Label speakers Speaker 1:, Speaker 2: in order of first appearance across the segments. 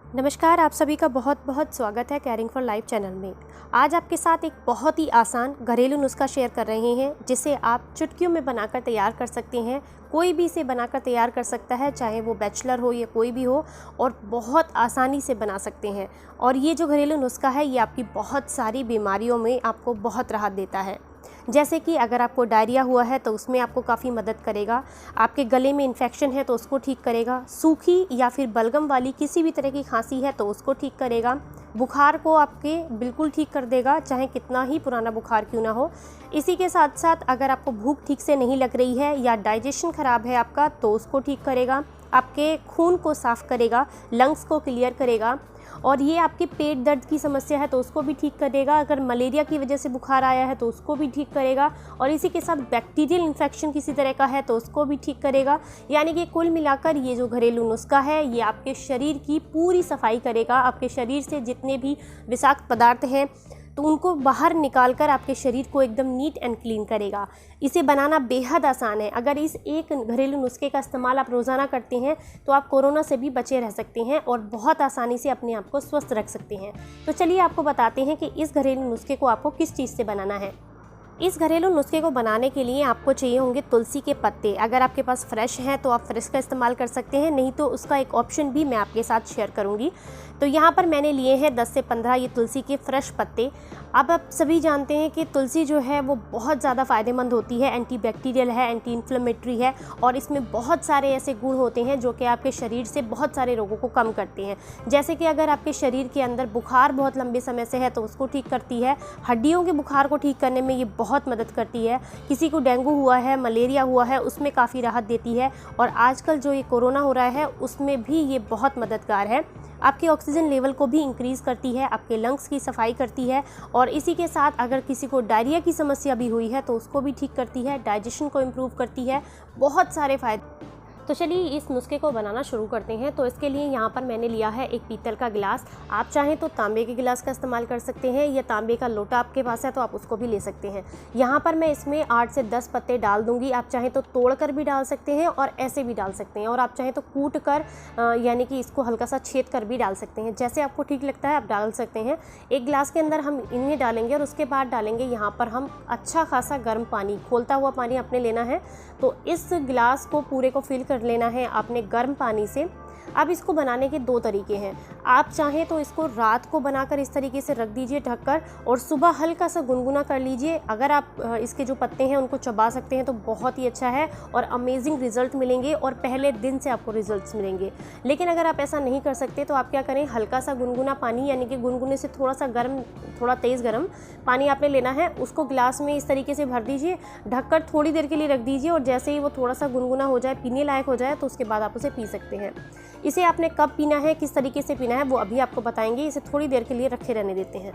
Speaker 1: नमस्कार, आप सभी का बहुत बहुत स्वागत है केयरिंग फॉर लाइफ चैनल में। आज आपके साथ एक बहुत ही आसान घरेलू नुस्खा शेयर कर रहे हैं जिसे आप चुटकियों में बनाकर तैयार कर सकते हैं। कोई भी इसे बनाकर तैयार कर सकता है, चाहे वो बैचलर हो या कोई भी हो, और बहुत आसानी से बना सकते हैं। और ये जो घरेलू नुस्खा है ये आपकी बहुत सारी बीमारियों में आपको बहुत राहत देता है। जैसे कि अगर आपको डायरिया हुआ है तो उसमें आपको काफ़ी मदद करेगा, आपके गले में इन्फेक्शन है तो उसको ठीक करेगा, सूखी या फिर बलगम वाली किसी भी तरह की खांसी है तो उसको ठीक करेगा, बुखार को आपके बिल्कुल ठीक कर देगा, चाहे कितना ही पुराना बुखार क्यों ना हो। इसी के साथ साथ अगर आपको भूख ठीक से नहीं लग रही है या डाइजेशन ख़राब है आपका तो उसको ठीक करेगा, आपके खून को साफ़ करेगा, लंग्स को क्लियर करेगा, और ये आपके पेट दर्द की समस्या है तो उसको भी ठीक करेगा। अगर मलेरिया की वजह से बुखार आया है तो उसको भी ठीक करेगा, और इसी के साथ बैक्टीरियल इन्फेक्शन किसी तरह का है तो उसको भी ठीक करेगा। यानी कि कुल मिलाकर ये जो घरेलू नुस्खा है ये आपके शरीर की पूरी सफाई करेगा, आपके शरीर से जितने भी विषाक्त पदार्थ हैं तो उनको बाहर निकाल कर आपके शरीर को एकदम नीट एंड क्लीन करेगा। इसे बनाना बेहद आसान है। अगर इस एक घरेलू नुस्खे का इस्तेमाल आप रोज़ाना करते हैं तो आप कोरोना से भी बचे रह सकते हैं और बहुत आसानी से अपने आप को स्वस्थ रख सकते हैं। तो चलिए आपको बताते हैं कि इस घरेलू नुस्खे को आपको किस चीज़ से बनाना है। इस घरेलू नुस्खे को बनाने के लिए आपको चाहिए होंगे तुलसी के पत्ते। अगर आपके पास फ्रेश हैं तो आप फ्रेश का इस्तेमाल कर सकते हैं, नहीं तो उसका एक ऑप्शन भी मैं आपके साथ शेयर करूंगी। तो यहाँ पर मैंने लिए हैं 10 से 15 ये तुलसी के फ्रेश पत्ते। अब आप सभी जानते हैं कि तुलसी जो है वो बहुत ज़्यादा फ़ायदेमंद होती है, एंटीबैक्टीरियल है, एंटी इन्फ्लेमेटरी है, और इसमें बहुत सारे ऐसे गुण होते हैं जो कि आपके शरीर से बहुत सारे रोगों को कम करते हैं। जैसे कि अगर आपके शरीर के अंदर बुखार बहुत लंबे समय से है तो उसको ठीक करती है, हड्डियों के बुखार को ठीक करने में ये बहुत मदद करती है, किसी को डेंगू हुआ है, मलेरिया हुआ है उसमें काफ़ी राहत देती है, और आजकल जो ये कोरोना हो रहा है उसमें भी ये बहुत मददगार है। आपके ऑक्सीजन लेवल को भी इंक्रीज़ करती है, आपके लंग्स की सफाई करती है, और इसी के साथ अगर किसी को डायरिया की समस्या भी हुई है तो उसको भी ठीक करती है, डाइजेशन को इम्प्रूव करती है, बहुत सारे फ़ायदे। तो चलिए इस नुस्खे को बनाना शुरू करते हैं। तो इसके लिए यहाँ पर मैंने लिया है एक पीतल का गिलास। आप चाहें तो तांबे के गिलास का इस्तेमाल कर सकते हैं, या तांबे का लोटा आपके पास है तो आप उसको भी ले सकते हैं। यहाँ पर मैं इसमें 8 से 10 पत्ते डाल दूंगी। आप चाहें तो तोड़ कर भी डाल सकते हैं और ऐसे भी डाल सकते हैं, और आप चाहें तो कूट कर यानी कि इसको हल्का सा छेद कर भी डाल सकते हैं। जैसे आपको ठीक लगता है आप डाल सकते हैं। एक गिलास के अंदर हम इन्हें डालेंगे और उसके बाद डालेंगे यहाँ पर हम अच्छा खासा गर्म पानी, खोलता हुआ पानी आपने लेना है। तो इस गिलास को पूरे को फिल कर लेना है आपने गर्म पानी से। अब इसको बनाने के 2 तरीके हैं। आप चाहें तो इसको रात को बनाकर इस तरीके से रख दीजिए ढककर, और सुबह हल्का सा गुनगुना कर लीजिए। अगर आप इसके जो पत्ते हैं उनको चबा सकते हैं तो बहुत ही अच्छा है और अमेजिंग रिजल्ट मिलेंगे, और पहले दिन से आपको रिजल्ट्स मिलेंगे। लेकिन अगर आप ऐसा नहीं कर सकते तो आप क्या करें, हल्का सा गुनगुना पानी, यानी कि गुनगुने से थोड़ा सा गर्म, थोड़ा तेज़ गर्म पानी आपने लेना है, उसको गिलास में इस तरीके से भर दीजिए, ढककर थोड़ी देर के लिए रख दीजिए, और जैसे ही वो थोड़ा सा गुनगुना हो जाए, पीने लायक हो जाए, तो उसके बाद आप उसे पी सकते हैं। इसे आपने कब पीना है, किस तरीके से पीना है वो अभी आपको बताएंगे। इसे थोड़ी देर के लिए रखे रहने देते हैं।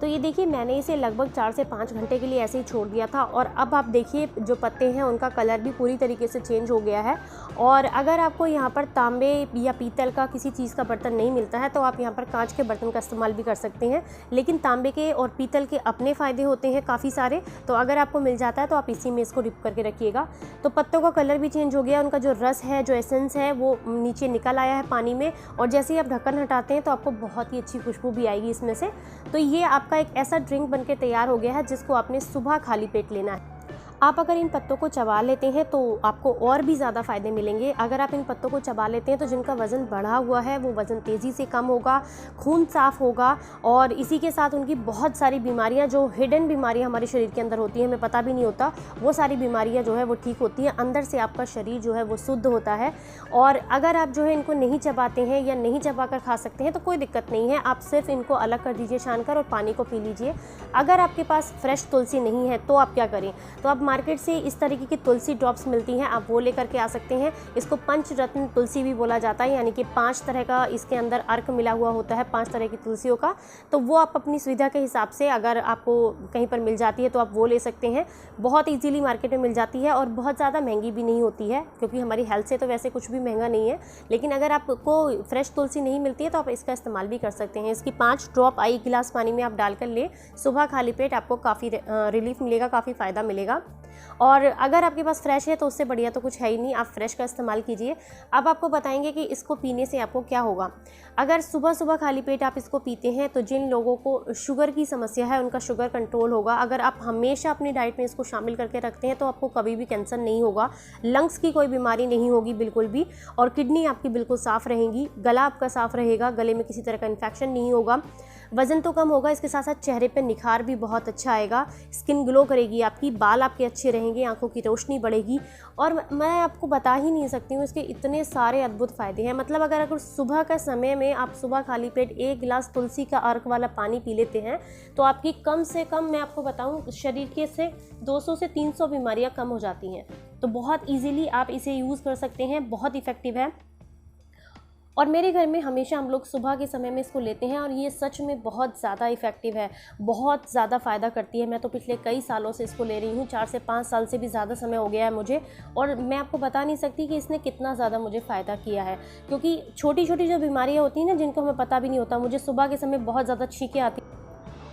Speaker 1: तो ये देखिए मैंने इसे लगभग 4 से 5 घंटे के लिए ऐसे ही छोड़ दिया था, और अब आप देखिए जो पत्ते हैं उनका कलर भी पूरी तरीके से चेंज हो गया है। और अगर आपको यहाँ पर तांबे या पीतल का किसी चीज़ का बर्तन नहीं मिलता है तो आप यहाँ पर कांच के बर्तन का इस्तेमाल भी कर सकते हैं, लेकिन तांबे के और पीतल के अपने फ़ायदे होते हैं काफ़ी सारे। तो अगर आपको मिल जाता है तो आप इसी में इसको डिप करके रखिएगा। तो पत्तों का कलर भी चेंज हो गया, उनका जो रस है, जो एसेंस है वो नीचे निकल आया है पानी में, और जैसे ही आप ढक्कन हटाते हैं तो आपको बहुत ही अच्छी खुशबू भी आएगी इसमें से। तो ये आपका एक ऐसा ड्रिंक बनके तैयार हो गया है जिसको आपने सुबह खाली पेट लेना है। आप अगर इन पत्तों को चबा लेते हैं तो आपको और भी ज़्यादा फ़ायदे मिलेंगे। अगर आप इन पत्तों को चबा लेते हैं तो जिनका वज़न बढ़ा हुआ है वो वज़न तेज़ी से कम होगा, खून साफ़ होगा, और इसी के साथ उनकी बहुत सारी बीमारियां, जो हिडन बीमारियां हमारे शरीर के अंदर होती हैं, हमें पता भी नहीं होता, वो सारी बीमारियां जो है वो ठीक होती हैं। अंदर से आपका शरीर जो है वो शुद्ध होता है। और अगर आप जो है इनको नहीं चबाते हैं या नहीं चबा कर खा सकते हैं तो कोई दिक्कत नहीं है, आप सिर्फ इनको अलग कर दीजिए छान कर, और पानी को पी लीजिए। अगर आपके पास फ्रेश तुलसी नहीं है तो आप क्या करें, तो आप मार्केट से इस तरीके की तुलसी ड्रॉप्स मिलती हैं, आप वो लेकर के आ सकते हैं। इसको पंचरत्न तुलसी भी बोला जाता है, यानी कि 5 तरह का इसके अंदर अर्क मिला हुआ होता है, 5 तरह की तुलसियों का। तो वो आप अपनी सुविधा के हिसाब से, अगर आपको कहीं पर मिल जाती है तो आप वो ले सकते हैं। बहुत ईजीली मार्केट में मिल जाती है और बहुत ज़्यादा महंगी भी नहीं होती है, क्योंकि हमारी हेल्थ से तो वैसे कुछ भी महंगा नहीं है। लेकिन अगर आपको फ्रेश तुलसी नहीं मिलती है तो आप इसका इस्तेमाल भी कर सकते हैं। इसकी 5 ड्रॉप 1 गिलास पानी में आप डालकर ले, सुबह खाली पेट आपको काफ़ी रिलीफ मिलेगा, काफ़ी फ़ायदा मिलेगा। और अगर आपके पास फ्रेश है तो उससे बढ़िया तो कुछ है ही नहीं, आप फ्रेश का इस्तेमाल कीजिए। अब आपको बताएंगे कि इसको पीने से आपको क्या होगा। अगर सुबह सुबह खाली पेट आप इसको पीते हैं तो जिन लोगों को शुगर की समस्या है उनका शुगर कंट्रोल होगा। अगर आप हमेशा अपनी डाइट में इसको शामिल करके रखते हैं तो आपको कभी भी कैंसर नहीं होगा, लंग्स की कोई बीमारी नहीं होगी बिल्कुल भी, और किडनी आपकी बिल्कुल साफ़ रहेंगी, गला आपका साफ़ रहेगा, गले में किसी तरह का इन्फेक्शन नहीं होगा, वज़न तो कम होगा, इसके साथ साथ चेहरे पे निखार भी बहुत अच्छा आएगा, स्किन ग्लो करेगी आपकी, बाल आपके अच्छे रहेंगे, आंखों की रोशनी बढ़ेगी। और मैं आपको बता ही नहीं सकती हूँ इसके इतने सारे अद्भुत फ़ायदे हैं। मतलब अगर सुबह का समय में आप सुबह खाली पेट 1 गिलास तुलसी का अर्क वाला पानी पी लेते हैं तो आपकी कम से कम, मैं आपको बताऊँ, शरीर के से 200 से 300 बीमारियाँ कम हो जाती हैं। तो बहुत ईजीली आप इसे यूज़ कर सकते हैं, बहुत इफ़ेक्टिव है। और मेरे घर में हमेशा हम लोग सुबह के समय में इसको लेते हैं और ये सच में बहुत ज़्यादा इफ़ेक्टिव है, बहुत ज़्यादा फ़ायदा करती है। मैं तो पिछले कई सालों से इसको ले रही हूँ, 4 से 5 साल से भी ज़्यादा समय हो गया है मुझे, और मैं आपको बता नहीं सकती कि इसने कितना ज़्यादा मुझे फ़ायदा किया है। क्योंकि छोटी छोटी जो बीमारियाँ होती हैं ना, जिनको हमें पता भी नहीं होता, मुझे सुबह के समय बहुत ज़्यादा छींकें आती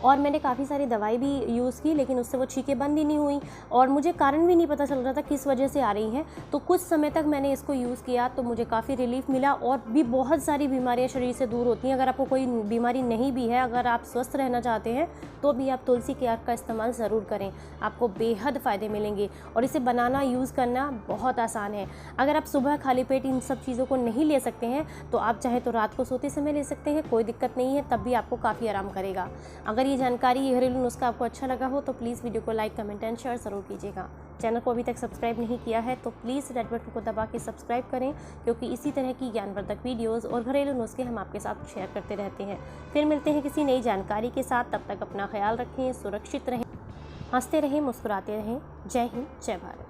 Speaker 1: और मैंने काफ़ी सारी दवाई भी यूज़ की, लेकिन उससे वो छींकें बंद ही नहीं हुई और मुझे कारण भी नहीं पता चल रहा था किस वजह से आ रही हैं। तो कुछ समय तक मैंने इसको यूज़ किया तो मुझे काफ़ी रिलीफ मिला, और भी बहुत सारी बीमारियां शरीर से दूर होती हैं। अगर आपको कोई बीमारी नहीं भी है, अगर आप स्वस्थ रहना चाहते हैं तो भी आप तुलसी के अर्क का इस्तेमाल ज़रूर करें, आपको बेहद फ़ायदे मिलेंगे। और इसे बनाना, यूज़ करना बहुत आसान है। अगर आप सुबह खाली पेट इन सब चीज़ों को नहीं ले सकते हैं तो आप चाहे तो रात को सोते समय ले सकते हैं, कोई दिक्कत नहीं है, तब भी आपको काफ़ी आराम करेगा। अगर ये जानकारी, ये घरेलू नुस्खा आपको अच्छा लगा हो तो प्लीज़ वीडियो को लाइक, कमेंट एंड शेयर ज़रूर कीजिएगा। चैनल को अभी तक सब्सक्राइब नहीं किया है तो प्लीज़ रेड बटन को दबा के सब्सक्राइब करें, क्योंकि इसी तरह की ज्ञानवर्धक वीडियोस और घरेलू नुस्खे हम आपके साथ शेयर करते रहते हैं। फिर मिलते हैं किसी नई जानकारी के साथ, तब तक अपना ख्याल रखें, सुरक्षित रहें, हंसते रहें, मुस्कुराते रहें। जय हिंद, जय भारत।